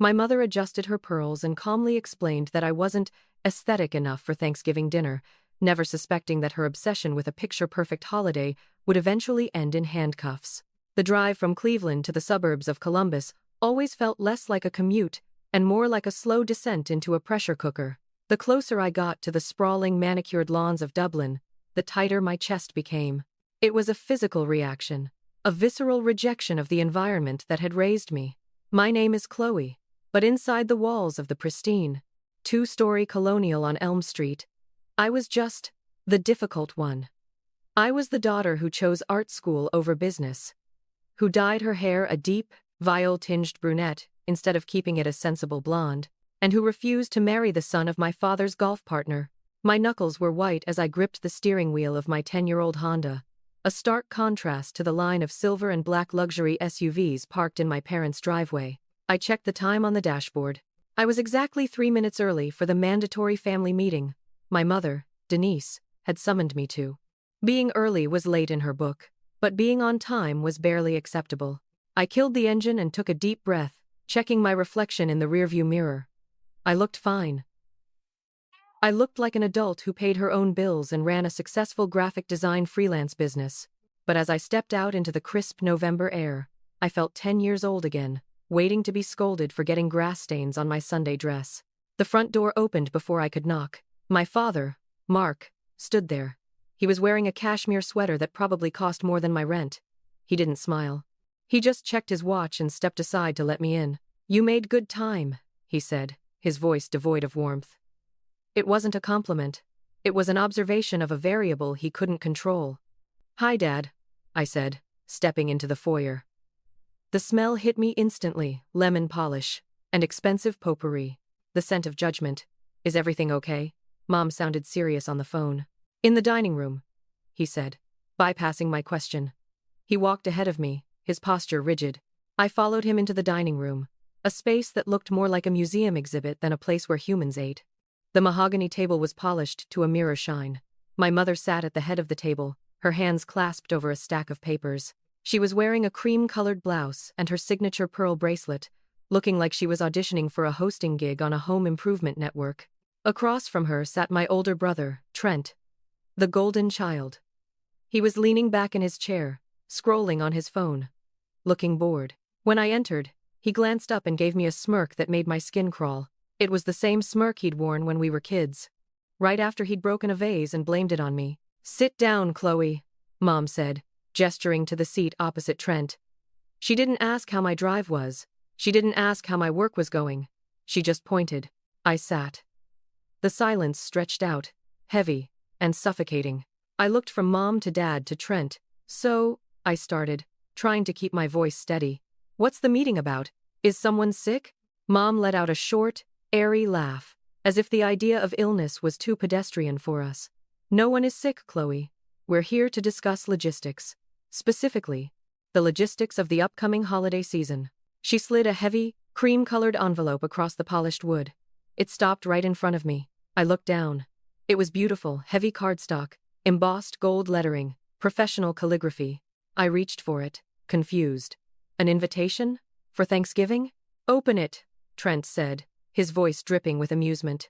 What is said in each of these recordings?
My mother adjusted her pearls and calmly explained that I wasn't aesthetic enough for Thanksgiving dinner, never suspecting that her obsession with a picture-perfect holiday would eventually end in handcuffs. The drive from Cleveland to the suburbs of Columbus always felt less like a commute and more like a slow descent into a pressure cooker. The closer I got to the sprawling manicured lawns of Dublin, the tighter my chest became. It was a physical reaction, a visceral rejection of the environment that had raised me. My name is Chloe, but inside the walls of the pristine, two-story colonial on Elm Street, I was just the difficult one. I was the daughter who chose art school over business, who dyed her hair a deep, viol-tinged brunette instead of keeping it a sensible blonde, and who refused to marry the son of my father's golf partner. My knuckles were white as I gripped the steering wheel of my 10-year-old Honda, a stark contrast to the line of silver and black luxury SUVs parked in my parents' driveway. I checked the time on the dashboard. I was exactly 3 minutes early for the mandatory family meeting my mother, Denise, had summoned me to. Being early was late in her book, but being on time was barely acceptable. I killed the engine and took a deep breath, checking my reflection in the rearview mirror. I looked fine. I looked like an adult who paid her own bills and ran a successful graphic design freelance business. But as I stepped out into the crisp November air, I felt 10 years old again, waiting to be scolded for getting grass stains on my Sunday dress. The front door opened before I could knock. My father, Mark, stood there. He was wearing a cashmere sweater that probably cost more than my rent. He didn't smile. He just checked his watch and stepped aside to let me in. "You made good time," he said, his voice devoid of warmth. It wasn't a compliment. It was an observation of a variable he couldn't control. "Hi, Dad," I said, stepping into the foyer. The smell hit me instantly, lemon polish, and expensive potpourri. The scent of judgment. "Is everything okay?" Mom sounded serious on the phone. "In the dining room," he said, bypassing my question. He walked ahead of me, his posture rigid. I followed him into the dining room, a space that looked more like a museum exhibit than a place where humans ate. The mahogany table was polished to a mirror shine. My mother sat at the head of the table, her hands clasped over a stack of papers. She was wearing a cream-colored blouse and her signature pearl bracelet, looking like she was auditioning for a hosting gig on a home improvement network. Across from her sat my older brother, Trent, the golden child. He was leaning back in his chair, scrolling on his phone, looking bored. When I entered, he glanced up and gave me a smirk that made my skin crawl. It was the same smirk he'd worn when we were kids, right after he'd broken a vase and blamed it on me. "Sit down, Chloe," Mom said, gesturing to the seat opposite Trent. She didn't ask how my drive was. She didn't ask how my work was going. She just pointed. I sat. The silence stretched out, heavy and suffocating. I looked from Mom to Dad to Trent. "So," I started, trying to keep my voice steady. "What's the meeting about? Is someone sick?" Mom let out a short, airy laugh, as if the idea of illness was too pedestrian for us. "No one is sick, Chloe. We're here to discuss logistics. Specifically, the logistics of the upcoming holiday season." She slid a heavy, cream-colored envelope across the polished wood. It stopped right in front of me. I looked down. It was beautiful, heavy cardstock, embossed gold lettering, professional calligraphy. I reached for it, confused. "An invitation? For Thanksgiving?" "Open it," Trent said, his voice dripping with amusement.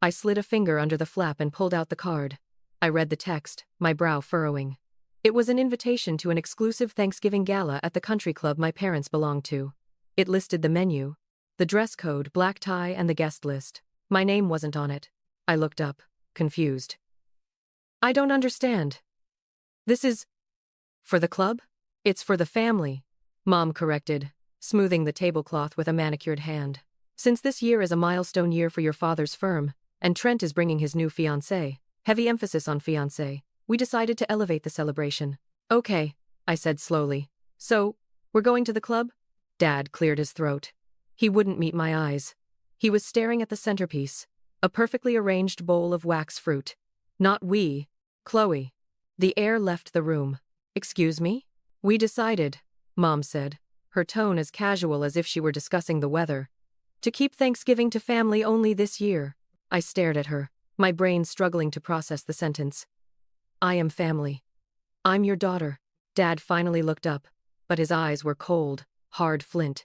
I slid a finger under the flap and pulled out the card. I read the text, my brow furrowing. It was an invitation to an exclusive Thanksgiving gala at the country club my parents belonged to. It listed the menu, the dress code, black tie, and the guest list. My name wasn't on it. I looked up, confused. "I don't understand. This is for the club?" "It's for the family," Mom corrected, smoothing the tablecloth with a manicured hand. "Since this year is a milestone year for your father's firm, and Trent is bringing his new fiancée, heavy emphasis on fiancée, we decided to elevate the celebration." "Okay," I said slowly. "So, we're going to the club?" Dad cleared his throat. He wouldn't meet my eyes. He was staring at the centerpiece, a perfectly arranged bowl of wax fruit. "Not we, Chloe." The air left the room. "Excuse me?" "We decided," Mom said, her tone as casual as if she were discussing the weather, "to keep Thanksgiving to family only this year." I stared at her, my brain struggling to process the sentence. "I am family. I'm your daughter." Dad finally looked up, but his eyes were cold, hard flint.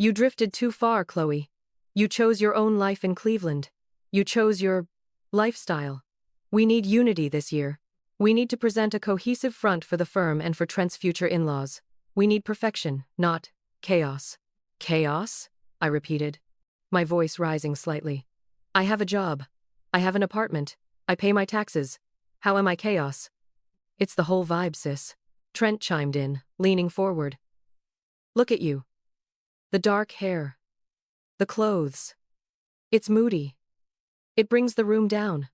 You drifted too far, Chloe. You chose your own life in Cleveland. You chose your lifestyle. We need unity this year. We need to present a cohesive front for the firm and for Trent's future in-laws. We need perfection, not chaos. Chaos? I repeated, my voice rising slightly. I have a job. I have an apartment. I pay my taxes. How am I chaos? It's the whole vibe, sis. Trent chimed in, leaning forward. Look at you. The dark hair. The clothes. It's moody. It brings the room down.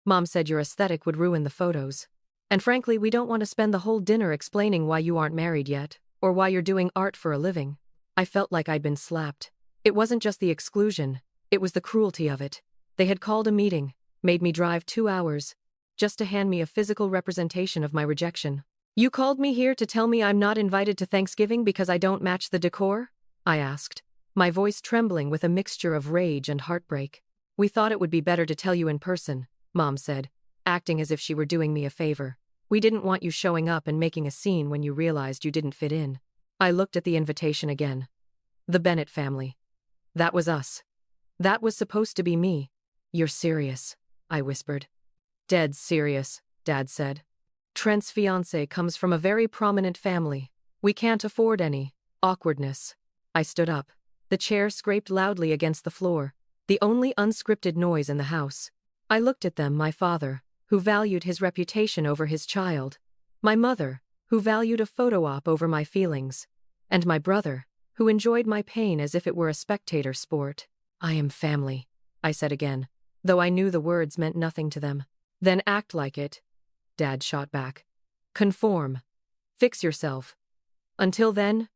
Mom said your aesthetic would ruin the photos. And frankly, we don't want to spend the whole dinner explaining why you aren't married yet, or why you're doing art for a living. I felt like I'd been slapped. It wasn't just the exclusion, it was the cruelty of it. They had called a meeting, made me drive 2 hours, just to hand me a physical representation of my rejection. You called me here to tell me I'm not invited to Thanksgiving because I don't match the decor? I asked, my voice trembling with a mixture of rage and heartbreak. We thought it would be better to tell you in person, Mom said, acting as if she were doing me a favor. We didn't want you showing up and making a scene when you realized you didn't fit in. I looked at the invitation again. The Bennett family. That was us. That was supposed to be me. You're serious, I whispered. Dead serious, Dad said. Trent's fiancé comes from a very prominent family. We can't afford any awkwardness. I stood up. The chair scraped loudly against the floor, the only unscripted noise in the house. I looked at them, my father, who valued his reputation over his child, my mother, who valued a photo op over my feelings, and my brother, who enjoyed my pain as if it were a spectator sport. I am family, I said again, though I knew the words meant nothing to them. Then act like it, Dad shot back. Conform. Fix yourself. Until then,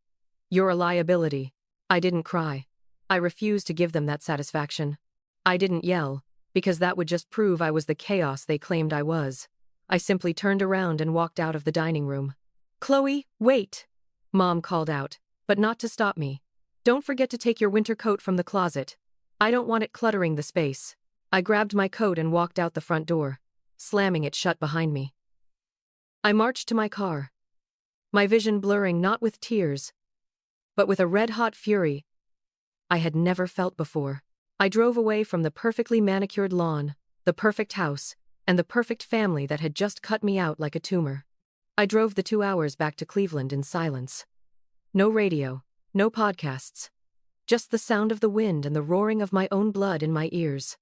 you're a liability. I didn't cry. I refused to give them that satisfaction. I didn't yell, because that would just prove I was the chaos they claimed I was. I simply turned around and walked out of the dining room. Chloe, wait! Mom called out, but not to stop me. Don't forget to take your winter coat from the closet. I don't want it cluttering the space. I grabbed my coat and walked out the front door, slamming it shut behind me. I marched to my car, my vision blurring not with tears, but with a red-hot fury I had never felt before. I drove away from the perfectly manicured lawn, the perfect house, and the perfect family that had just cut me out like a tumor. I drove the 2 hours back to Cleveland in silence. No radio, no podcasts. Just the sound of the wind and the roaring of my own blood in my ears.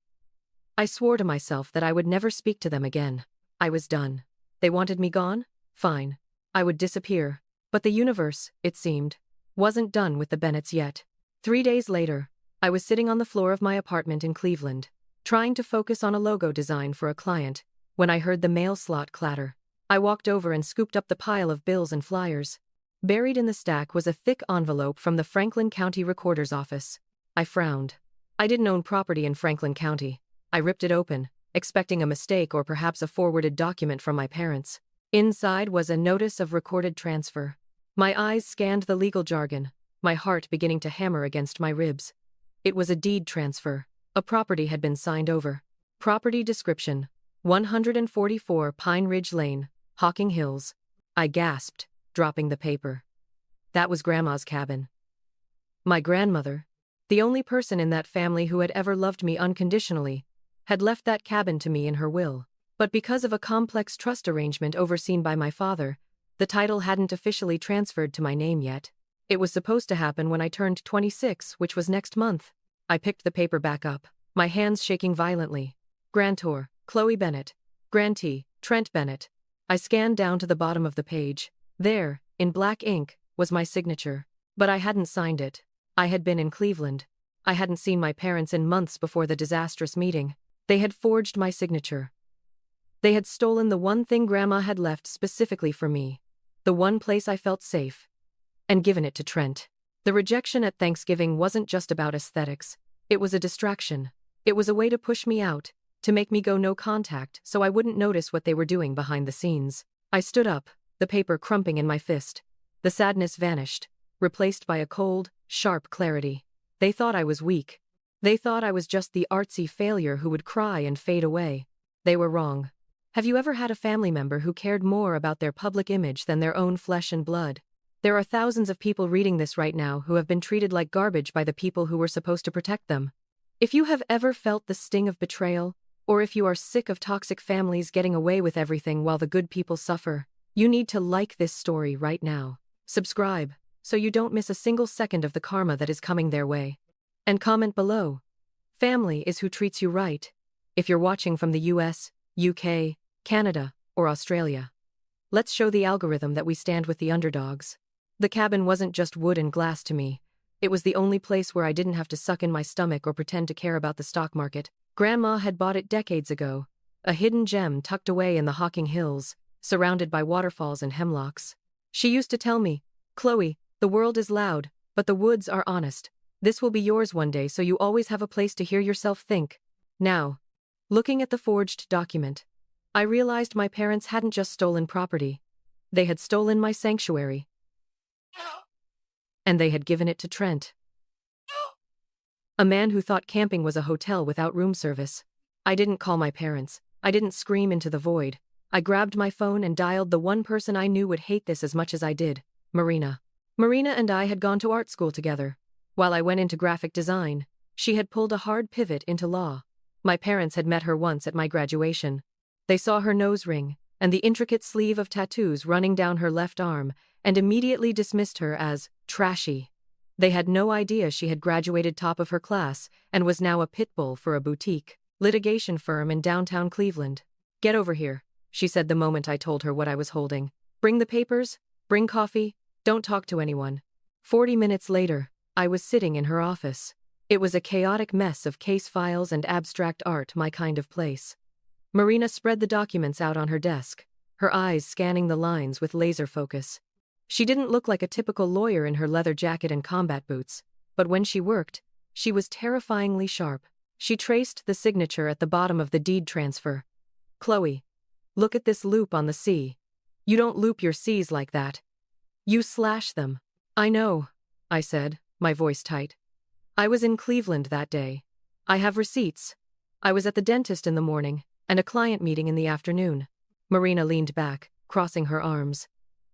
I swore to myself that I would never speak to them again. I was done. They wanted me gone? Fine. I would disappear. But the universe, it seemed, wasn't done with the Bennetts yet. 3 days later, I was sitting on the floor of my apartment in Cleveland, trying to focus on a logo design for a client, when I heard the mail slot clatter. I walked over and scooped up the pile of bills and flyers. Buried in the stack was a thick envelope from the Franklin County Recorder's Office. I frowned. I didn't own property in Franklin County. I ripped it open, expecting a mistake or perhaps a forwarded document from my parents. Inside was a notice of recorded transfer. My eyes scanned the legal jargon, my heart beginning to hammer against my ribs. It was a deed transfer. A property had been signed over. Property description: 144 Pine Ridge Lane, Hocking Hills. I gasped, dropping the paper. That was Grandma's cabin. My grandmother, the only person in that family who had ever loved me unconditionally, had left that cabin to me in her will. But because of a complex trust arrangement overseen by my father, the title hadn't officially transferred to my name yet. It was supposed to happen when I turned 26, which was next month. I picked the paper back up, my hands shaking violently. Grantor, Chloe Bennett. Grantee, Trent Bennett. I scanned down to the bottom of the page. There, in black ink, was my signature. But I hadn't signed it. I had been in Cleveland. I hadn't seen my parents in months before the disastrous meeting. They had forged my signature. They had stolen the one thing Grandma had left specifically for me, the one place I felt safe, and given it to Trent. The rejection at Thanksgiving wasn't just about aesthetics. It was a distraction. It was a way to push me out, to make me go no contact so I wouldn't notice what they were doing behind the scenes. I stood up, the paper crumping in my fist. The sadness vanished, replaced by a cold, sharp clarity. They thought I was weak. They thought I was just the artsy failure who would cry and fade away. They were wrong. Have you ever had a family member who cared more about their public image than their own flesh and blood? There are thousands of people reading this right now who have been treated like garbage by the people who were supposed to protect them. If you have ever felt the sting of betrayal, or if you are sick of toxic families getting away with everything while the good people suffer, you need to like this story right now. Subscribe, so you don't miss a single second of the karma that is coming their way. And comment below. Family is who treats you right. If you're watching from the US, UK, Canada, or Australia. Let's show the algorithm that we stand with the underdogs. The cabin wasn't just wood and glass to me. It was the only place where I didn't have to suck in my stomach or pretend to care about the stock market. Grandma had bought it decades ago, a hidden gem tucked away in the Hocking Hills, surrounded by waterfalls and hemlocks. She used to tell me, "Chloe, the world is loud, but the woods are honest. This will be yours one day, so you always have a place to hear yourself think." Now, looking at the forged document, I realized my parents hadn't just stolen property. They had stolen my sanctuary. And they had given it to Trent. A man who thought camping was a hotel without room service. I didn't call my parents. I didn't scream into the void. I grabbed my phone and dialed the one person I knew would hate this as much as I did, Marina. Marina and I had gone to art school together. While I went into graphic design, she had pulled a hard pivot into law. My parents had met her once at my graduation. They saw her nose ring and the intricate sleeve of tattoos running down her left arm and immediately dismissed her as trashy. They had no idea she had graduated top of her class and was now a pit bull for a boutique litigation firm in downtown Cleveland. "Get over here," she said the moment I told her what I was holding. "Bring the papers, bring coffee, don't talk to anyone." 40 minutes later, I was sitting in her office. It was a chaotic mess of case files and abstract art, my kind of place. Marina spread the documents out on her desk, her eyes scanning the lines with laser focus. She didn't look like a typical lawyer in her leather jacket and combat boots, but when she worked, she was terrifyingly sharp. She traced the signature at the bottom of the deed transfer. "Chloe, look at this loop on the C. You don't loop your C's like that. You slash them." "I know," I said, my voice tight. "I was in Cleveland that day. I have receipts. I was at the dentist in the morning, and a client meeting in the afternoon." Marina leaned back, crossing her arms.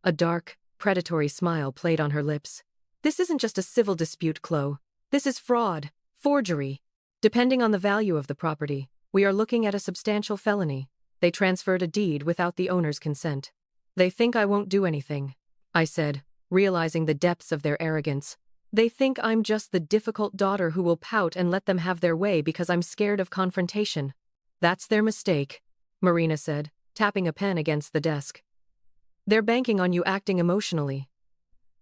A dark, predatory smile played on her lips. "This isn't just a civil dispute, Chloe. This is fraud, forgery. Depending on the value of the property, we are looking at a substantial felony. They transferred a deed without the owner's consent." "They think I won't do anything," I said, realizing the depths of their arrogance. "They think I'm just the difficult daughter who will pout and let them have their way because I'm scared of confrontation." "That's their mistake," Marina said, tapping a pen against the desk. "They're banking on you acting emotionally.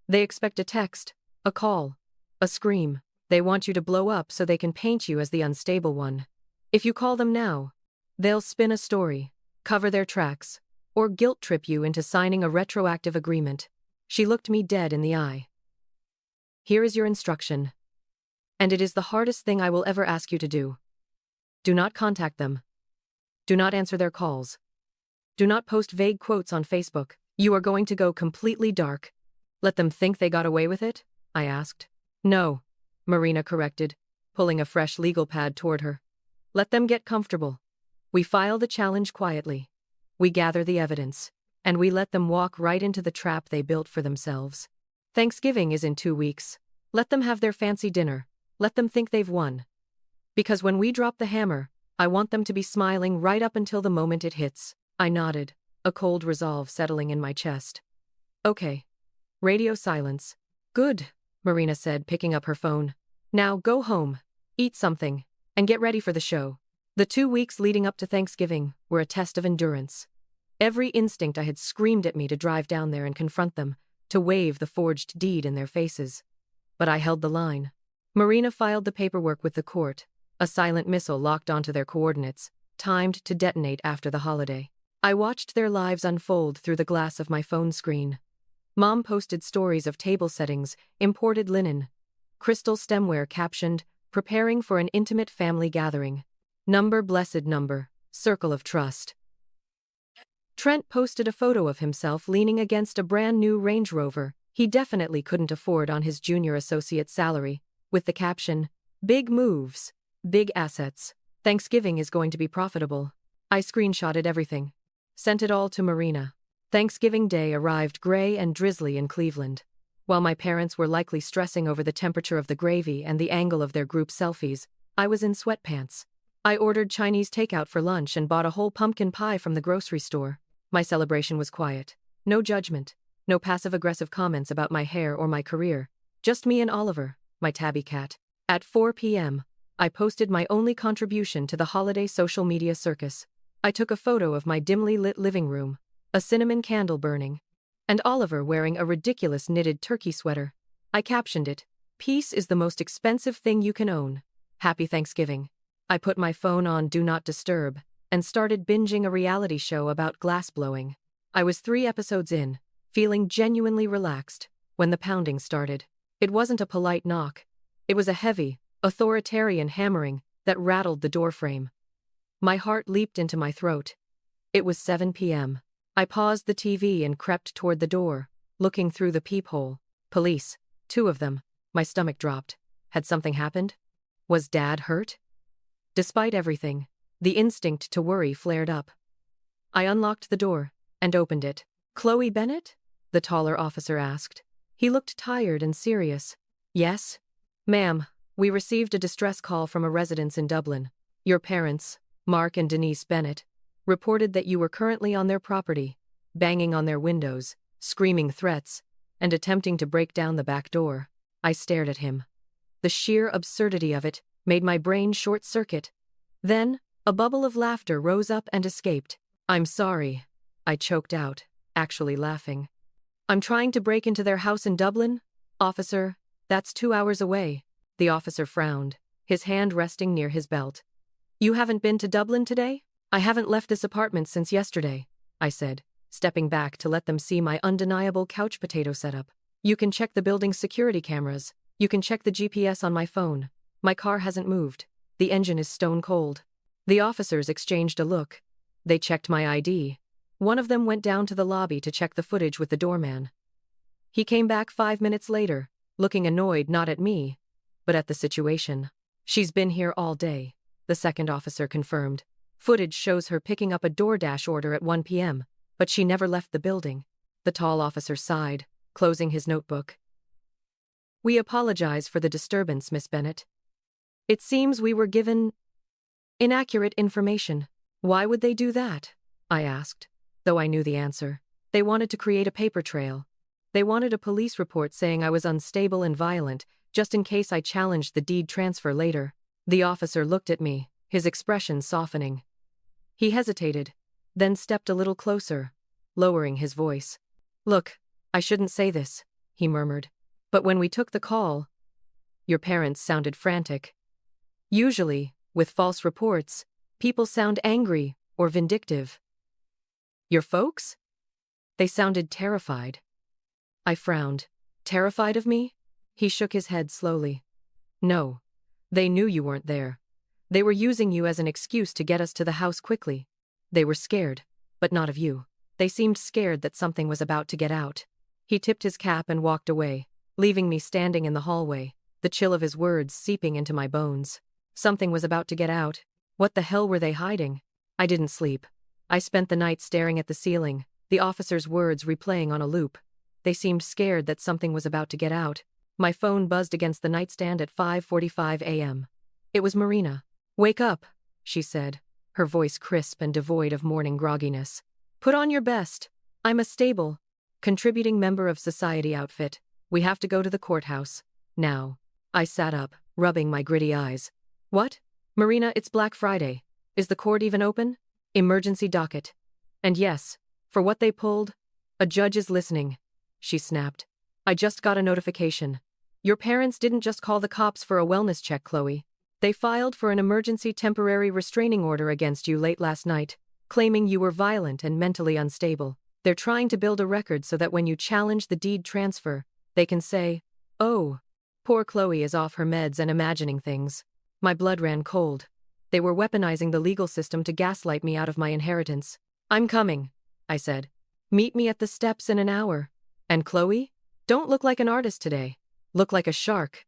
They expect a text, a call, a scream. They want you to blow up so they can paint you as the unstable one. If you call them now, they'll spin a story, cover their tracks, or guilt trip you into signing a retroactive agreement." She looked me dead in the eye. "Here is your instruction. And it is the hardest thing I will ever ask you to do. Do not contact them. Do not answer their calls. Do not post vague quotes on Facebook. You are going to go completely dark." "Let them think they got away with it?" I asked. "No," Marina corrected, pulling a fresh legal pad toward her. "Let them get comfortable. We file the challenge quietly. We gather the evidence. And we let them walk right into the trap they built for themselves. Thanksgiving is in 2 weeks. Let them have their fancy dinner. Let them think they've won. Because when we drop the hammer, I want them to be smiling right up until the moment it hits." I nodded, a cold resolve settling in my chest. "Okay." Radio silence. "Good," Marina said, picking up her phone. "Now go home, eat something, and get ready for the show." The 2 weeks leading up to Thanksgiving were a test of endurance. Every instinct I had screamed at me to drive down there and confront them, to wave the forged deed in their faces. But I held the line. Marina filed the paperwork with the court, a silent missile locked onto their coordinates, timed to detonate after the holiday. I watched their lives unfold through the glass of my phone screen. Mom posted stories of table settings, imported linen, crystal stemware captioned, "Preparing for an intimate family gathering. Number blessed number, circle of trust." Trent posted a photo of himself leaning against a brand new Range Rover he definitely couldn't afford on his junior associate salary, with the caption, "Big moves, big assets. Thanksgiving is going to be profitable." I screenshotted everything. Sent it all to Marina. Thanksgiving Day arrived gray and drizzly in Cleveland. While my parents were likely stressing over the temperature of the gravy and the angle of their group selfies, I was in sweatpants. I ordered Chinese takeout for lunch and bought a whole pumpkin pie from the grocery store. My celebration was quiet. No judgment. No passive-aggressive comments about my hair or my career. Just me and Oliver, my tabby cat. At 4 p.m., I posted my only contribution to the holiday social media circus. I took a photo of my dimly lit living room, a cinnamon candle burning, and Oliver wearing a ridiculous knitted turkey sweater. I captioned it, "Peace is the most expensive thing you can own. Happy Thanksgiving." I put my phone on Do Not Disturb and started binging a reality show about glassblowing. I was 3 episodes in, feeling genuinely relaxed, when the pounding started. It wasn't a polite knock. It was a heavy, authoritarian hammering that rattled the doorframe. My heart leaped into my throat. It was 7 p.m. I paused the TV and crept toward the door, looking through the peephole. Police, 2 of them. My stomach dropped. Had something happened? Was Dad hurt? Despite everything, the instinct to worry flared up. I unlocked the door and opened it. "Chloe Bennett?" the taller officer asked. He looked tired and serious. "Yes? Ma'am, we received a distress call from a residence in Dublin. Your parents, Mark and Denise Bennett, reported that you were currently on their property, banging on their windows, screaming threats, and attempting to break down the back door." I stared at him. The sheer absurdity of it made my brain short-circuit. Then, a bubble of laughter rose up and escaped. "I'm sorry," I choked out, actually laughing. "I'm trying to break into their house in Dublin, officer. That's 2 hours away." The officer frowned, his hand resting near his belt. "You haven't been to Dublin today?" "I haven't left this apartment since yesterday," I said, stepping back to let them see my undeniable couch potato setup. "You can check the building's security cameras. You can check the GPS on my phone. My car hasn't moved. The engine is stone cold." The officers exchanged a look. They checked my ID. One of them went down to the lobby to check the footage with the doorman. He came back 5 minutes later, looking annoyed not at me, but at the situation. "She's been here all day," the second officer confirmed. "Footage shows her picking up a DoorDash order at 1 p.m., but she never left the building." The tall officer sighed, closing his notebook. "We apologize for the disturbance, Miss Bennett. It seems we were given inaccurate information." "Why would they do that?" I asked, though I knew the answer. They wanted to create a paper trail. They wanted a police report saying I was unstable and violent, just in case I challenged the deed transfer later. The officer looked at me, his expression softening. He hesitated, then stepped a little closer, lowering his voice. "Look, I shouldn't say this," he murmured, "but when we took the call, your parents sounded frantic. Usually, with false reports, people sound angry or vindictive. Your folks? They sounded terrified." I frowned. "Terrified of me?" He shook his head slowly. "No. They knew you weren't there. They were using you as an excuse to get us to the house quickly. They were scared, but not of you. They seemed scared that something was about to get out." He tipped his cap and walked away, leaving me standing in the hallway, the chill of his words seeping into my bones. Something was about to get out. What the hell were they hiding? I didn't sleep. I spent the night staring at the ceiling, the officer's words replaying on a loop. They seemed scared that something was about to get out. My phone buzzed against the nightstand at 5:45 a.m. It was Marina. "Wake up," she said, her voice crisp and devoid of morning grogginess. "Put on your best. I'm a stable, contributing member of society outfit. We have to go to the courthouse. Now." I sat up, rubbing my gritty eyes. "What? Marina, it's Black Friday. Is the court even open? Emergency docket. And yes, for what they pulled, a judge is listening," she snapped. "I just got a notification. Your parents didn't just call the cops for a wellness check, Chloe. They filed for an emergency temporary restraining order against you late last night, claiming you were violent and mentally unstable. They're trying to build a record so that when you challenge the deed transfer, they can say, 'Oh, poor Chloe is off her meds and imagining things.'" My blood ran cold. They were weaponizing the legal system to gaslight me out of my inheritance. "I'm coming," I said. "Meet me at the steps in an hour. And Chloe? Don't look like an artist today. Look like a shark."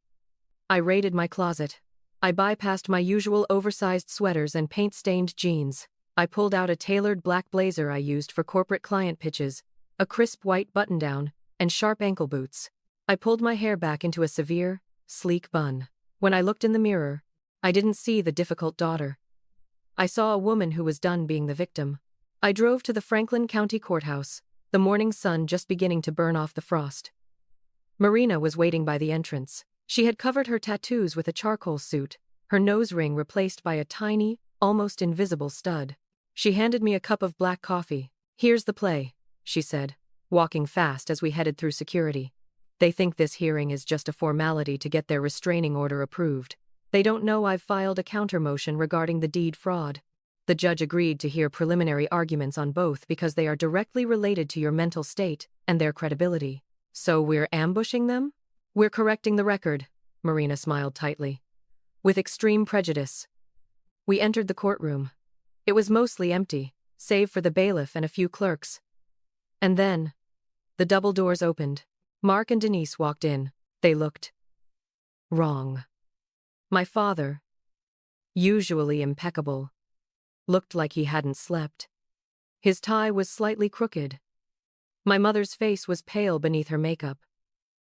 I raided my closet. I bypassed my usual oversized sweaters and paint-stained jeans. I pulled out a tailored black blazer I used for corporate client pitches, a crisp white button-down, and sharp ankle boots. I pulled my hair back into a severe, sleek bun. When I looked in the mirror, I didn't see the difficult daughter. I saw a woman who was done being the victim. I drove to the Franklin County Courthouse, the morning sun just beginning to burn off the frost. Marina was waiting by the entrance. She had covered her tattoos with a charcoal suit, her nose ring replaced by a tiny, almost invisible stud. She handed me a cup of black coffee. "Here's the play," she said, walking fast as we headed through security. "They think this hearing is just a formality to get their restraining order approved. They don't know I've filed a counter-motion regarding the deed fraud." The judge agreed to hear preliminary arguments on both because they are directly related to your mental state and their credibility. "So we're ambushing them?" "We're correcting the record," Marina smiled tightly. "With extreme prejudice." We entered the courtroom. It was mostly empty, save for the bailiff and a few clerks. And then, the double doors opened. Mark and Denise walked in. They looked wrong. My father, usually impeccable, looked like he hadn't slept. His tie was slightly crooked. My mother's face was pale beneath her makeup,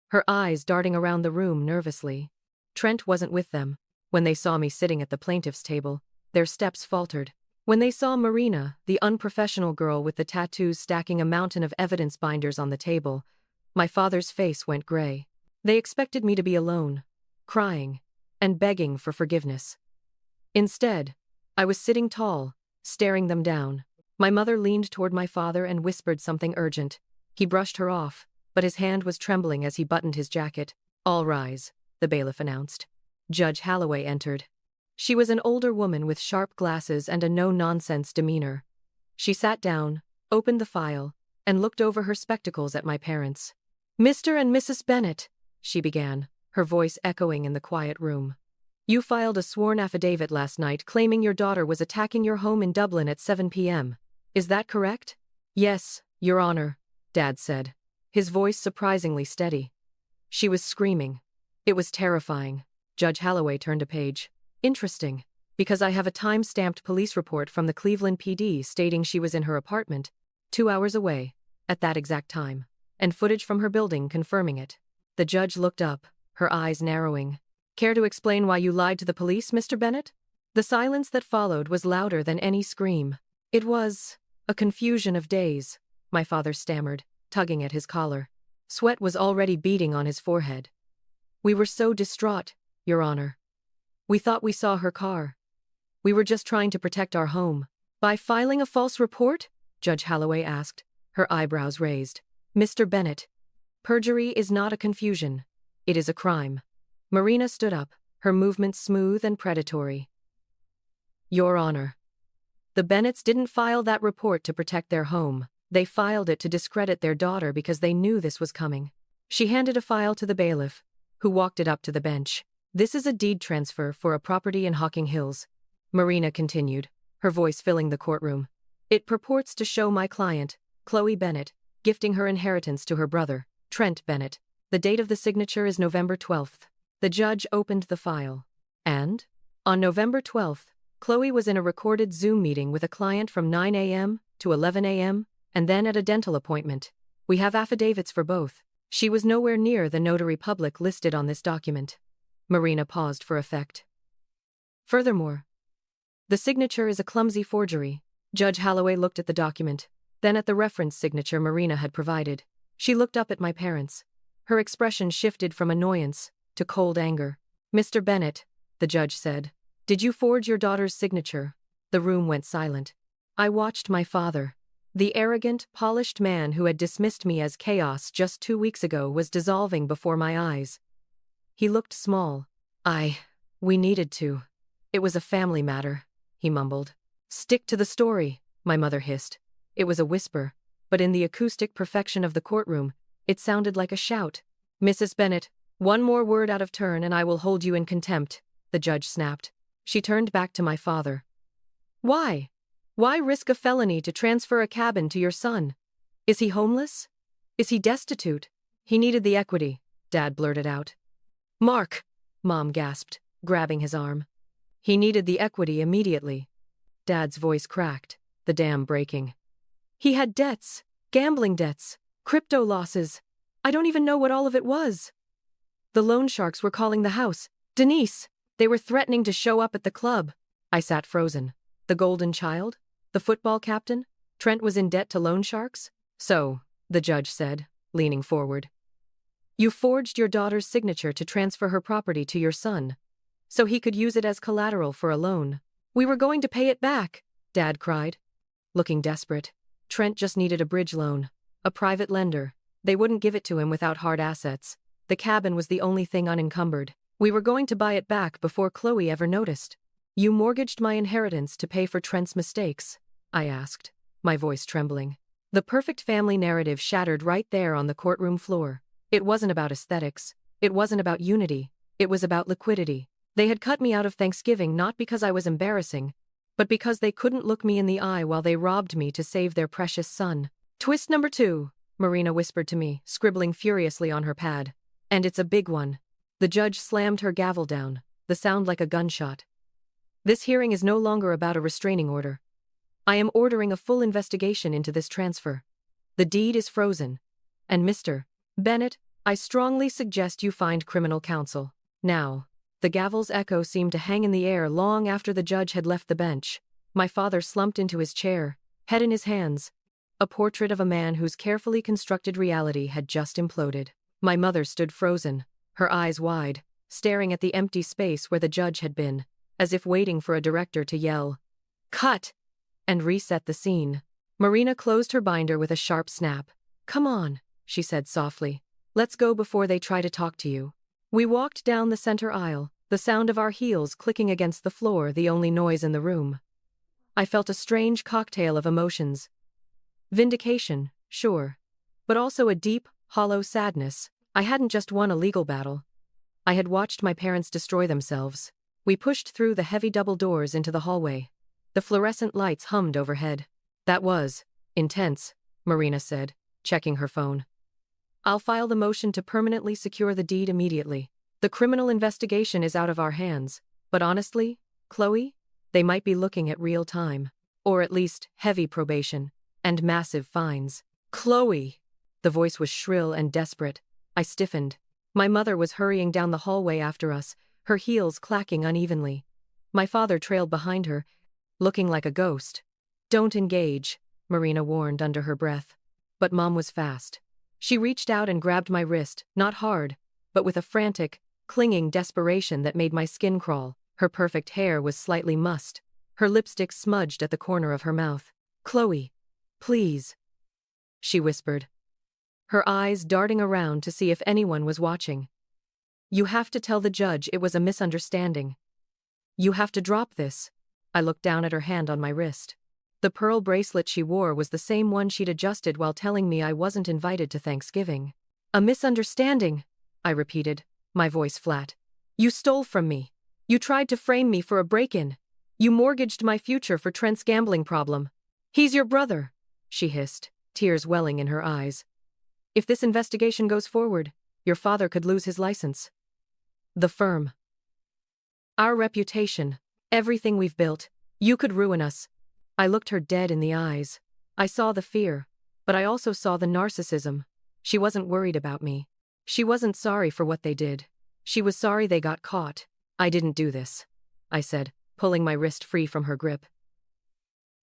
her eyes darting around the room nervously. Trent wasn't with them. When they saw me sitting at the plaintiff's table, their steps faltered. When they saw Marina, the unprofessional girl with the tattoos stacking a mountain of evidence binders on the table, my father's face went gray. They expected me to be alone, crying, and begging for forgiveness. Instead, I was sitting tall, staring them down. My mother leaned toward my father and whispered something urgent. He brushed her off, but his hand was trembling as he buttoned his jacket. "All rise," the bailiff announced. Judge Holloway entered. She was an older woman with sharp glasses and a no-nonsense demeanor. She sat down, opened the file, and looked over her spectacles at my parents. "Mr. and Mrs. Bennett," she began, her voice echoing in the quiet room. "You filed a sworn affidavit last night claiming your daughter was attacking your home in Dublin at 7 p.m. Is that correct?" "Yes, Your Honor," Dad said, his voice surprisingly steady. "She was screaming. It was terrifying." Judge Holloway turned a page. "Interesting, because I have a time-stamped police report from the Cleveland PD stating she was in her apartment, 2 hours away, at that exact time, and footage from her building confirming it." The judge looked up, her eyes narrowing. "Care to explain why you lied to the police, Mr. Bennett?" The silence that followed was louder than any scream. "It was a confusion of days," my father stammered, tugging at his collar. Sweat was already beading on his forehead. "We were so distraught, Your Honor. We thought we saw her car. We were just trying to protect our home." "By filing a false report?" Judge Holloway asked, her eyebrows raised. "Mr. Bennett, perjury is not a confusion. It is a crime." Marina stood up, her movements smooth and predatory. "Your Honor, the Bennetts didn't file that report to protect their home. They filed it to discredit their daughter because they knew this was coming." She handed a file to the bailiff, who walked it up to the bench. "This is a deed transfer for a property in Hocking Hills," Marina continued, her voice filling the courtroom. "It purports to show my client, Chloe Bennett, gifting her inheritance to her brother, Trent Bennett. The date of the signature is November 12th. The judge opened the file. And? On November 12th, Chloe was in a recorded Zoom meeting with a client from 9 a.m. to 11 a.m., and then at a dental appointment. We have affidavits for both. She was nowhere near the notary public listed on this document." Marina paused for effect. "Furthermore, the signature is a clumsy forgery." Judge Holloway looked at the document, then at the reference signature Marina had provided. She looked up at my parents. Her expression shifted from annoyance to cold anger. "Mr. Bennett," the judge said, "did you forge your daughter's signature?" The room went silent. I watched my father. The arrogant, polished man who had dismissed me as chaos just 2 weeks ago was dissolving before my eyes. He looked small. We needed to. It was a family matter," he mumbled. "Stick to the story," my mother hissed. It was a whisper, but in the acoustic perfection of the courtroom, it sounded like a shout. "Mrs. Bennett, one more word out of turn and I will hold you in contempt," the judge snapped. She turned back to my father. "Why? Why risk a felony to transfer a cabin to your son? Is he homeless? Is he destitute?" "He needed the equity," Dad blurted out. "Mark," Mom gasped, grabbing his arm. "He needed the equity immediately." Dad's voice cracked, the dam breaking. "He had debts, gambling debts, crypto losses. I don't even know what all of it was. The loan sharks were calling the house. Denise! They were threatening to show up at the club. I sat frozen. The golden child? The football captain? Trent was in debt to loan sharks? So, the judge said, leaning forward. You forged your daughter's signature to transfer her property to your son, so he could use it as collateral for a loan. We were going to pay it back, Dad cried, looking desperate. Trent just needed a bridge loan, a private lender. They wouldn't give it to him without hard assets. The cabin was the only thing unencumbered. We were going to buy it back before Chloe ever noticed. You mortgaged my inheritance to pay for Trent's mistakes, I asked, my voice trembling. The perfect family narrative shattered right there on the courtroom floor. It wasn't about aesthetics. It wasn't about unity. It was about liquidity. They had cut me out of Thanksgiving not because I was embarrassing, but because they couldn't look me in the eye while they robbed me to save their precious son. Twist number 2, Marina whispered to me, scribbling furiously on her pad. And it's a big one. The judge slammed her gavel down, the sound like a gunshot. This hearing is no longer about a restraining order. I am ordering a full investigation into this transfer. The deed is frozen. And Mr. Bennett, I strongly suggest you find criminal counsel. Now. The gavel's echo seemed to hang in the air long after the judge had left the bench. My father slumped into his chair, head in his hands. A portrait of a man whose carefully constructed reality had just imploded. My mother stood frozen, her eyes wide, staring at the empty space where the judge had been, as if waiting for a director to yell, "Cut!" and reset the scene. Marina closed her binder with a sharp snap. "Come on," she said softly. "Let's go before they try to talk to you." We walked down the center aisle, the sound of our heels clicking against the floor the only noise in the room. I felt a strange cocktail of emotions. Vindication, sure. But also a deep, hollow sadness. I hadn't just won a legal battle. I had watched my parents destroy themselves. We pushed through the heavy double doors into the hallway. The fluorescent lights hummed overhead. That was intense, Marina said, checking her phone. I'll file the motion to permanently secure the deed immediately. The criminal investigation is out of our hands. But honestly, Chloe, they might be looking at real time. Or at least heavy probation. And massive fines. Chloe! The voice was shrill and desperate. I stiffened. My mother was hurrying down the hallway after us, her heels clacking unevenly. My father trailed behind her, looking like a ghost. Don't engage, Marina warned under her breath. But Mom was fast. She reached out and grabbed my wrist, not hard, but with a frantic, clinging desperation that made my skin crawl. Her perfect hair was slightly mussed, her lipstick smudged at the corner of her mouth. "Chloe, please," she whispered, her eyes darting around to see if anyone was watching. "You have to tell the judge it was a misunderstanding. You have to drop this." I looked down at her hand on my wrist. The pearl bracelet she wore was the same one she'd adjusted while telling me I wasn't invited to Thanksgiving. "A misunderstanding," I repeated, my voice flat. "You stole from me. You tried to frame me for a break-in. You mortgaged my future for Trent's gambling problem. He's your brother," she hissed, tears welling in her eyes. "If this investigation goes forward, your father could lose his license. The firm. Our reputation. Everything we've built. You could ruin us." I looked her dead in the eyes. I saw the fear, but I also saw the narcissism. She wasn't worried about me. She wasn't sorry for what they did. She was sorry they got caught. "I didn't do this," I said, pulling my wrist free from her grip.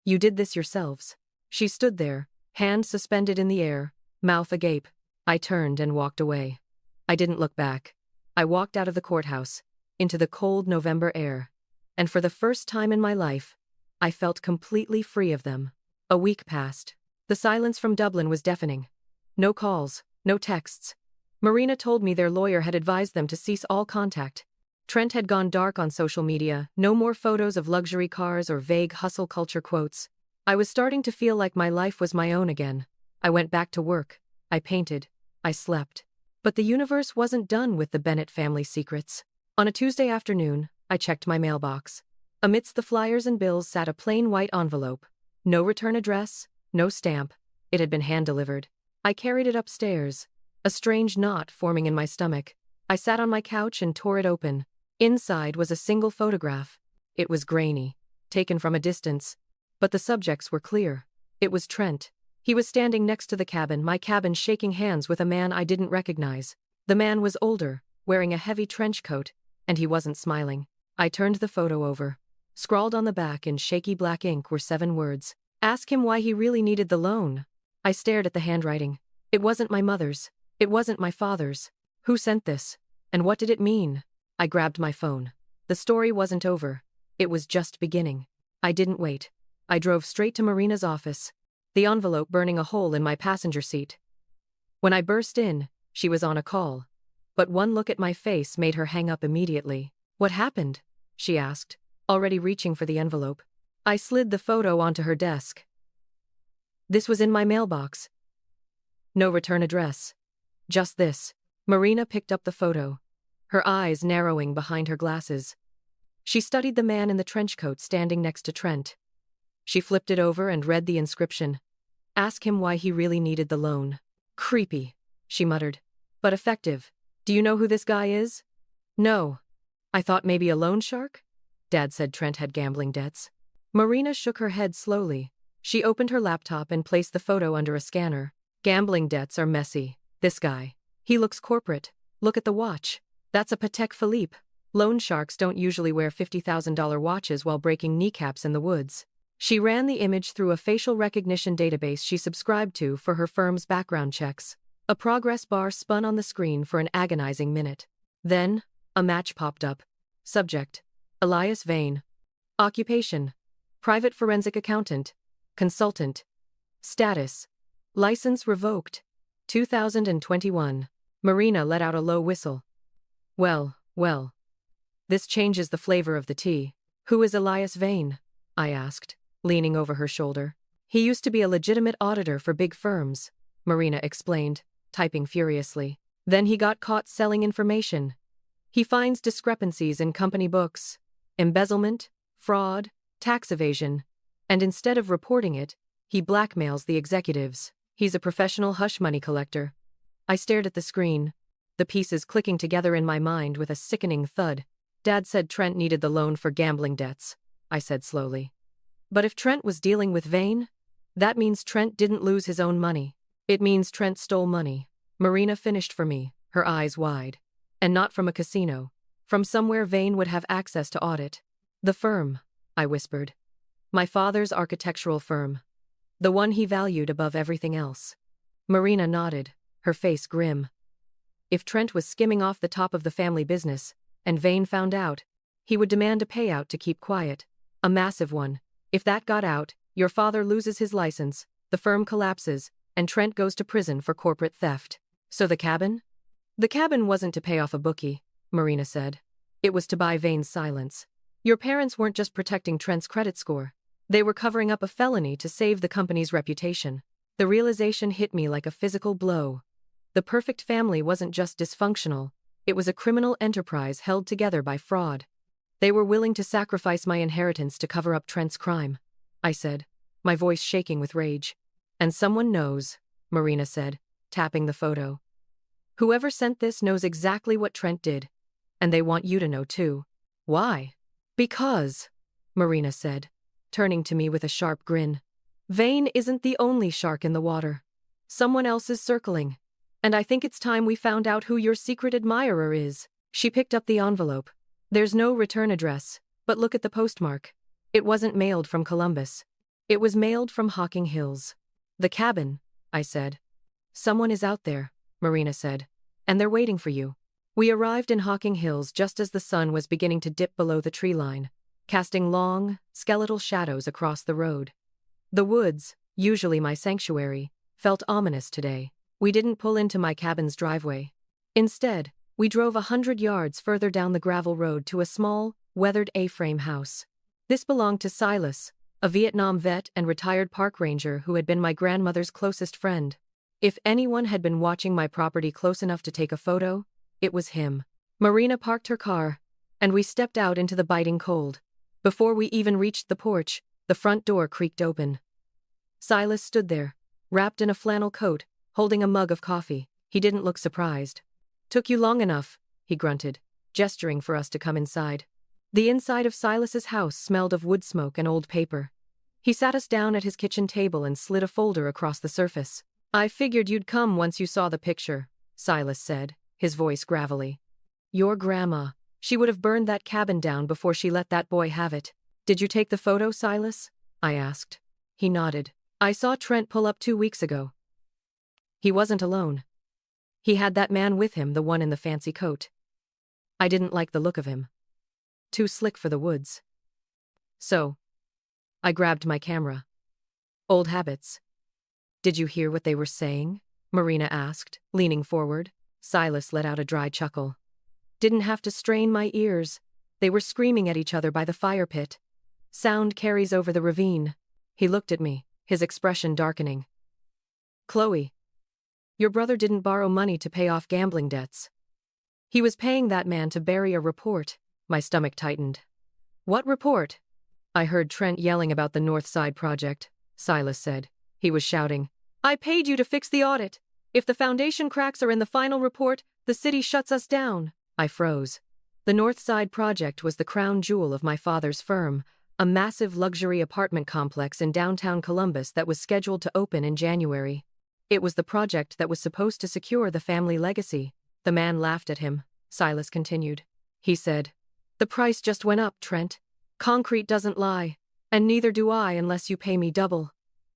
"You did this yourselves." She stood there, hand suspended in the air, mouth agape. I turned and walked away. I didn't look back. I walked out of the courthouse, into the cold November air. And for the first time in my life, I felt completely free of them. A week passed. The silence from Dublin was deafening. No calls, no texts. Marina told me their lawyer had advised them to cease all contact. Trent had gone dark on social media, no more photos of luxury cars or vague hustle culture quotes. I was starting to feel like my life was my own again. I went back to work. I painted. I slept. But the universe wasn't done with the Bennett family secrets. On a Tuesday afternoon, I checked my mailbox. Amidst the flyers and bills sat a plain white envelope. No return address, no stamp. It had been hand-delivered. I carried it upstairs, a strange knot forming in my stomach. I sat on my couch and tore it open. Inside was a single photograph. It was grainy, taken from a distance, but the subjects were clear. It was Trent, He was standing next to my cabin shaking hands with a man I didn't recognize. The man was older, wearing a heavy trench coat, and he wasn't smiling. I turned the photo over. Scrawled on the back in shaky black ink were 7 words. Ask him why he really needed the loan. I stared at the handwriting. It wasn't my mother's. It wasn't my father's. Who sent this? And what did it mean? I grabbed my phone. The story wasn't over. It was just beginning. I didn't wait. I drove straight to Marina's office, the envelope burning a hole in my passenger seat. When I burst in, she was on a call. But one look at my face made her hang up immediately. What happened? She asked, already reaching for the envelope. I slid the photo onto her desk. This was in my mailbox. No return address. Just this. Marina picked up the photo, her eyes narrowing behind her glasses. She studied the man in the trench coat standing next to Trent. She flipped it over and read the inscription. Ask him why he really needed the loan. Creepy, she muttered. But effective. Do you know who this guy is? No. I thought maybe a loan shark? Dad said Trent had gambling debts. Marina shook her head slowly. She opened her laptop and placed the photo under a scanner. Gambling debts are messy. This guy. He looks corporate. Look at the watch. That's a Patek Philippe. Loan sharks don't usually wear $50,000 watches while breaking kneecaps in the woods. She ran the image through a facial recognition database she subscribed to for her firm's background checks. A progress bar spun on the screen for an agonizing minute. Then, a match popped up. Subject: Elias Vane. Occupation: private forensic accountant. Consultant. Status: license revoked. 2021. Marina let out a low whistle. Well. This changes the flavor of the tea. Who is Elias Vane? I asked, leaning over her shoulder. He used to be a legitimate auditor for big firms, Marina explained, typing furiously. Then he got caught selling information. He finds discrepancies in company books, embezzlement, fraud, tax evasion, and instead of reporting it, he blackmails the executives. He's a professional hush money collector. I stared at the screen, the pieces clicking together in my mind with a sickening thud. Dad said Trent needed the loan for gambling debts, I said slowly. But if Trent was dealing with Vane, that means Trent didn't lose his own money. It means Trent stole money. Marina finished for me, her eyes wide. And not from a casino. From somewhere Vane would have access to audit. The firm, I whispered. My father's architectural firm. The one he valued above everything else. Marina nodded, her face grim. If Trent was skimming off the top of the family business, and Vane found out, he would demand a payout to keep quiet. A massive one. If that got out, your father loses his license, the firm collapses, and Trent goes to prison for corporate theft. So the cabin? The cabin wasn't to pay off a bookie, Marina said. It was to buy Vane's silence. Your parents weren't just protecting Trent's credit score. They were covering up a felony to save the company's reputation. The realization hit me like a physical blow. The perfect family wasn't just dysfunctional. It was a criminal enterprise held together by fraud. They were willing to sacrifice my inheritance to cover up Trent's crime, I said, my voice shaking with rage. And someone knows, Marina said, tapping the photo. Whoever sent this knows exactly what Trent did. And they want you to know too. Why? Because, Marina said, turning to me with a sharp grin. Vane isn't the only shark in the water. Someone else is circling. And I think it's time we found out who your secret admirer is. She picked up the envelope. There's no return address, but look at the postmark. It wasn't mailed from Columbus. It was mailed from Hocking Hills. The cabin, I said. Someone is out there, Marina said. And they're waiting for you. We arrived in Hocking Hills just as the sun was beginning to dip below the tree line, casting long, skeletal shadows across the road. The woods, usually my sanctuary, felt ominous today. We didn't pull into my cabin's driveway. Instead, we drove 100 yards further down the gravel road to a small, weathered A-frame house. This belonged to Silas, a Vietnam vet and retired park ranger who had been my grandmother's closest friend. If anyone had been watching my property close enough to take a photo, it was him. Marina parked her car, and we stepped out into the biting cold. Before we even reached the porch, the front door creaked open. Silas stood there, wrapped in a flannel coat, holding a mug of coffee. He didn't look surprised. Took you long enough, he grunted, gesturing for us to come inside. The inside of Silas's house smelled of wood smoke and old paper. He sat us down at his kitchen table and slid a folder across the surface. "I figured you'd come once you saw the picture," Silas said, his voice gravelly. "Your grandma. She would have burned that cabin down before she let that boy have it." "Did you take the photo, Silas?" I asked. He nodded. "I saw Trent pull up 2 weeks ago. He wasn't alone. He had that man with him, the one in the fancy coat. I didn't like the look of him. Too slick for the woods. So I grabbed my camera. Old habits." "Did you hear what they were saying?" Marina asked, leaning forward. Silas let out a dry chuckle. "Didn't have to strain my ears. They were screaming at each other by the fire pit. Sound carries over the ravine." He looked at me, his expression darkening. "Chloe, your brother didn't borrow money to pay off gambling debts. He was paying that man to bury a report." My stomach tightened. "What report?" "I heard Trent yelling about the North Side project," Silas said. He was shouting, "I paid you to fix the audit. If the foundation cracks are in the final report, the city shuts us down." I froze. The North Side project was the crown jewel of my father's firm, a massive luxury apartment complex in downtown Columbus that was scheduled to open in January. It was the project that was supposed to secure the family legacy. The man laughed at him. Silas continued. He said, "The price just went up, Trent. Concrete doesn't lie, and neither do I unless you pay me double."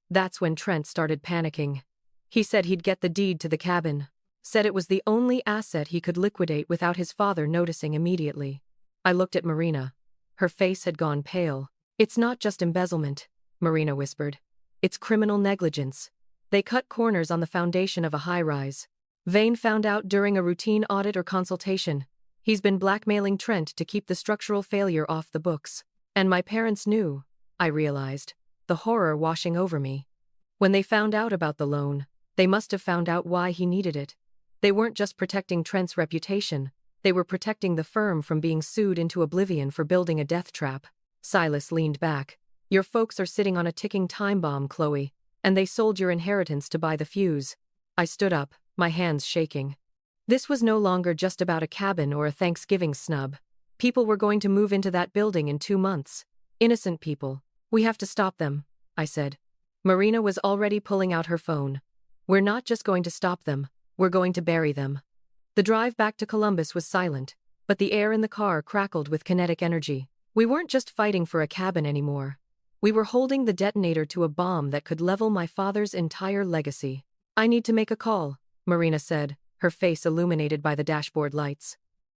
That's when Trent started panicking. He said he'd get the deed to the cabin. Said it was the only asset he could liquidate without his father noticing immediately. I looked at Marina. Her face had gone pale. "It's not just embezzlement," Marina whispered. "It's criminal negligence. They cut corners on the foundation of a high-rise. Vane found out during a routine audit or consultation. He's been blackmailing Trent to keep the structural failure off the books. And my parents knew," I realized, the horror washing over me. When they found out about the loan, they must have found out why he needed it. They weren't just protecting Trent's reputation, they were protecting the firm from being sued into oblivion for building a death trap. Silas leaned back. "Your folks are sitting on a ticking time bomb, Chloe, and they sold your inheritance to buy the fuse." I stood up, my hands shaking. This was no longer just about a cabin or a Thanksgiving snub. People were going to move into that building in 2 months. Innocent people. "We have to stop them," I said. Marina was already pulling out her phone. "We're not just going to stop them, we're going to bury them." The drive back to Columbus was silent, but the air in the car crackled with kinetic energy. We weren't just fighting for a cabin anymore. We were holding the detonator to a bomb that could level my father's entire legacy. "I need to make a call," Marina said, her face illuminated by the dashboard lights.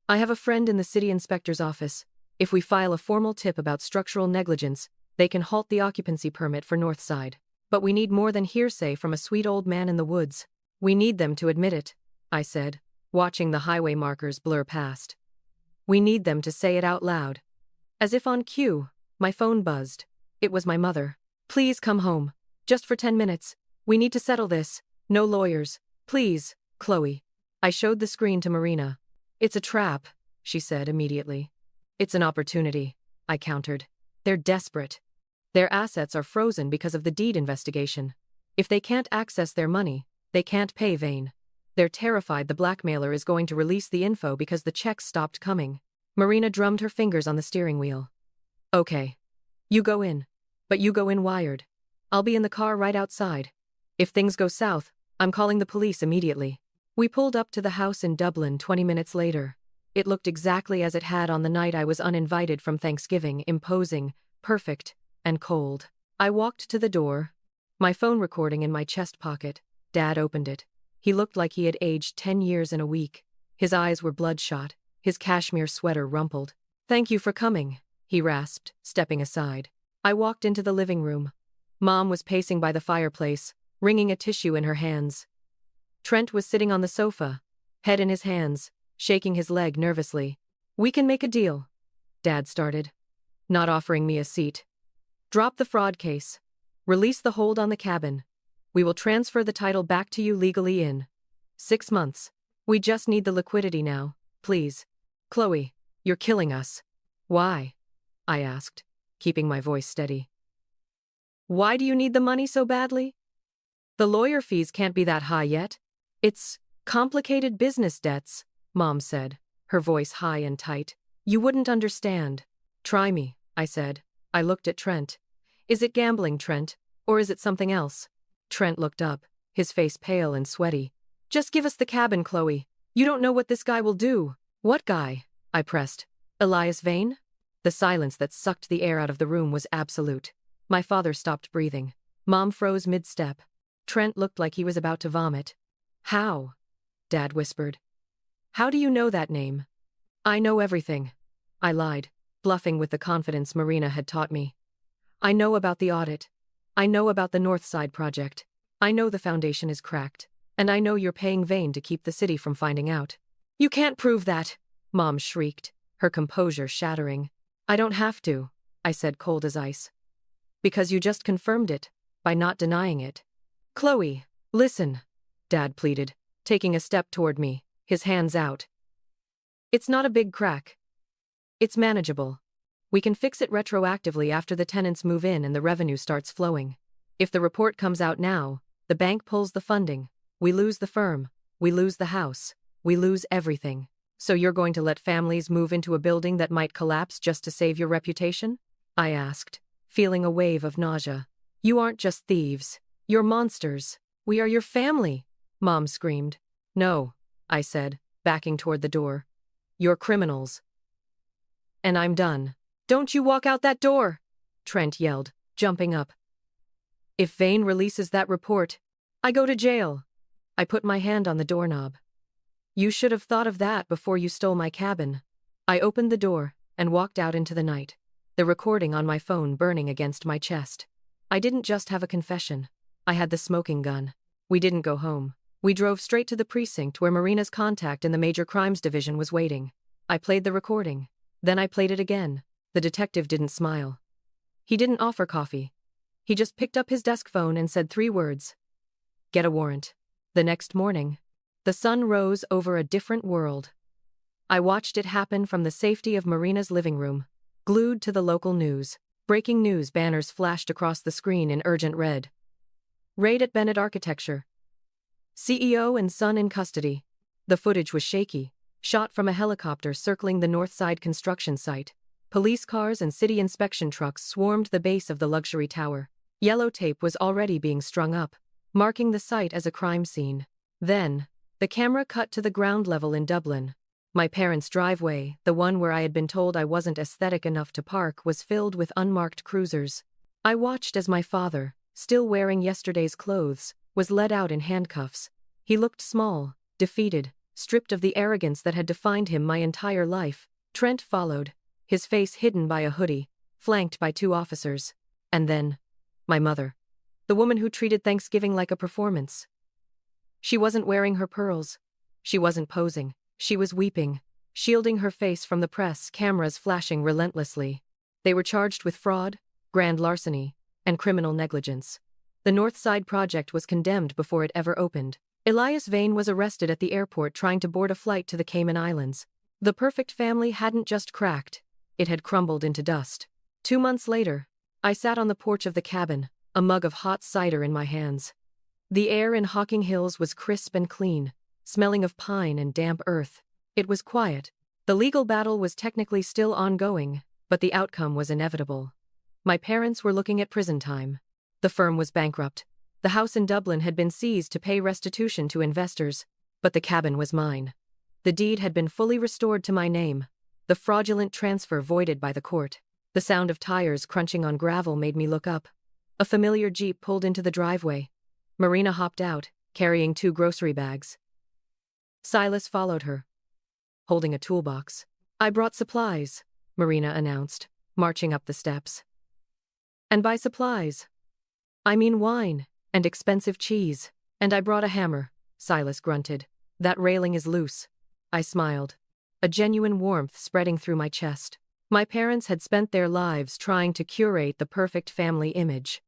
"I have a friend in the city inspector's office. If we file a formal tip about structural negligence, they can halt the occupancy permit for Northside. But we need more than hearsay from a sweet old man in the woods. We need them to admit it," I said, watching the highway markers blur past. "We need them to say it out loud." As if on cue, my phone buzzed. It was my mother. "Please come home. Just for 10 minutes. We need to settle this. No lawyers. Please, Chloe." I showed the screen to Marina. "It's a trap," she said immediately. "It's an opportunity," I countered. "They're desperate. Their assets are frozen because of the deed investigation. If they can't access their money, they can't pay Vane. They're terrified the blackmailer is going to release the info because the checks stopped coming." Marina drummed her fingers on the steering wheel. "Okay. You go in. But you go in wired. I'll be in the car right outside. If things go south, I'm calling the police immediately." We pulled up to the house in Dublin 20 minutes later. It looked exactly as it had on the night I was uninvited from Thanksgiving, imposing, perfect, and cold. I walked to the door, my phone recording in my chest pocket. Dad opened it. He looked like he had aged 10 years in a week. His eyes were bloodshot, his cashmere sweater rumpled. "Thank you for coming," he rasped, stepping aside. I walked into the living room. Mom was pacing by the fireplace, wringing a tissue in her hands. Trent was sitting on the sofa, head in his hands, shaking his leg nervously. "We can make a deal," Dad started, not offering me a seat. "Drop the fraud case. Release the hold on the cabin. We will transfer the title back to you legally in 6 months. We just need the liquidity now, please. Chloe, you're killing us." "Why?" I asked, keeping my voice steady. "Why do you need the money so badly? The lawyer fees can't be that high yet. It's complicated business debts," Mom said, her voice high and tight. "You wouldn't understand." "Try me," I said. I looked at Trent. Is it gambling, Trent? Or is it something else? Trent looked up, his face pale and sweaty. Just give us the cabin, Chloe. You don't know what this guy will do. What guy? I pressed. Elias Vane? The silence that sucked the air out of the room was absolute. My father stopped breathing. Mom froze mid-step. Trent looked like he was about to vomit. How? Dad whispered. How do you know that name? I know everything. I lied, bluffing with the confidence Marina had taught me. I know about the audit. I know about the North Side project. I know the foundation is cracked. And I know you're paying Vane to keep the city from finding out. You can't prove that, Mom shrieked, her composure shattering. I don't have to, I said, cold as ice. Because you just confirmed it, by not denying it. Chloe, listen, Dad pleaded, taking a step toward me, his hands out. It's not a big crack. It's manageable. We can fix it retroactively after the tenants move in and the revenue starts flowing. If the report comes out now, the bank pulls the funding. We lose the firm. We lose the house. We lose everything. So you're going to let families move into a building that might collapse just to save your reputation? I asked, feeling a wave of nausea. You aren't just thieves. You're monsters. We are your family, Mom screamed. No, I said, backing toward the door. You're criminals. And I'm done. Don't you walk out that door, Trent yelled, jumping up. If Vane releases that report, I go to jail. I put my hand on the doorknob. You should have thought of that before you stole my cabin. I opened the door and walked out into the night, the recording on my phone burning against my chest. I didn't just have a confession. I had the smoking gun. We didn't go home. We drove straight to the precinct where Marina's contact in the Major Crimes Division was waiting. I played the recording. Then I played it again. The detective didn't smile. He didn't offer coffee. He just picked up his desk phone and said 3 words. Get a warrant. The next morning, the sun rose over a different world. I watched it happen from the safety of Marina's living room, glued to the local news. Breaking news banners flashed across the screen in urgent red. Raid at Bennett Architecture. CEO and son in custody. The footage was shaky, shot from a helicopter circling the Northside construction site. Police cars and city inspection trucks swarmed the base of the luxury tower. Yellow tape was already being strung up, marking the site as a crime scene. Then, the camera cut to the ground level in Dublin. My parents' driveway, the one where I had been told I wasn't aesthetic enough to park, was filled with unmarked cruisers. I watched as my father, still wearing yesterday's clothes, was led out in handcuffs. He looked small, defeated, stripped of the arrogance that had defined him my entire life. Trent followed, his face hidden by a hoodie, flanked by 2 officers. And then, my mother. The woman who treated Thanksgiving like a performance. She wasn't wearing her pearls. She wasn't posing. She was weeping, shielding her face from the press, cameras flashing relentlessly. They were charged with fraud, grand larceny, and criminal negligence. The North Side project was condemned before it ever opened. Elias Vane was arrested at the airport trying to board a flight to the Cayman Islands. The perfect family hadn't just cracked. It had crumbled into dust. 2 months later, I sat on the porch of the cabin, a mug of hot cider in my hands. The air in Hocking Hills was crisp and clean, smelling of pine and damp earth. It was quiet. The legal battle was technically still ongoing, but the outcome was inevitable. My parents were looking at prison time. The firm was bankrupt. The house in Dublin had been seized to pay restitution to investors, but the cabin was mine. The deed had been fully restored to my name, the fraudulent transfer voided by the court. The sound of tires crunching on gravel made me look up. A familiar Jeep pulled into the driveway. Marina hopped out, carrying 2 grocery bags. Silas followed her, holding a toolbox. I brought supplies, Marina announced, marching up the steps. And by supplies, I mean wine and expensive cheese. And I brought a hammer, Silas grunted. That railing is loose. I smiled, a genuine warmth spreading through my chest. My parents had spent their lives trying to curate the perfect family image.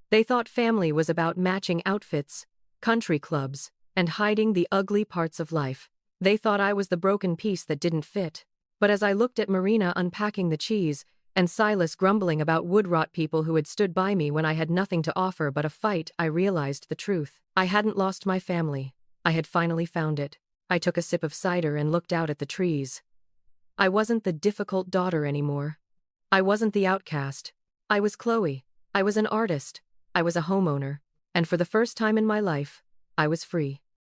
They thought family was about matching outfits, country clubs, and hiding the ugly parts of life. They thought I was the broken piece that didn't fit. But as I looked at Marina unpacking the cheese, and Silas grumbling about wood rot people who had stood by me when I had nothing to offer but a fight, I realized the truth. I hadn't lost my family. I had finally found it. I took a sip of cider and looked out at the trees. I wasn't the difficult daughter anymore. I wasn't the outcast. I was Chloe, I was an artist, I was a homeowner, and for the first time in my life, I was free.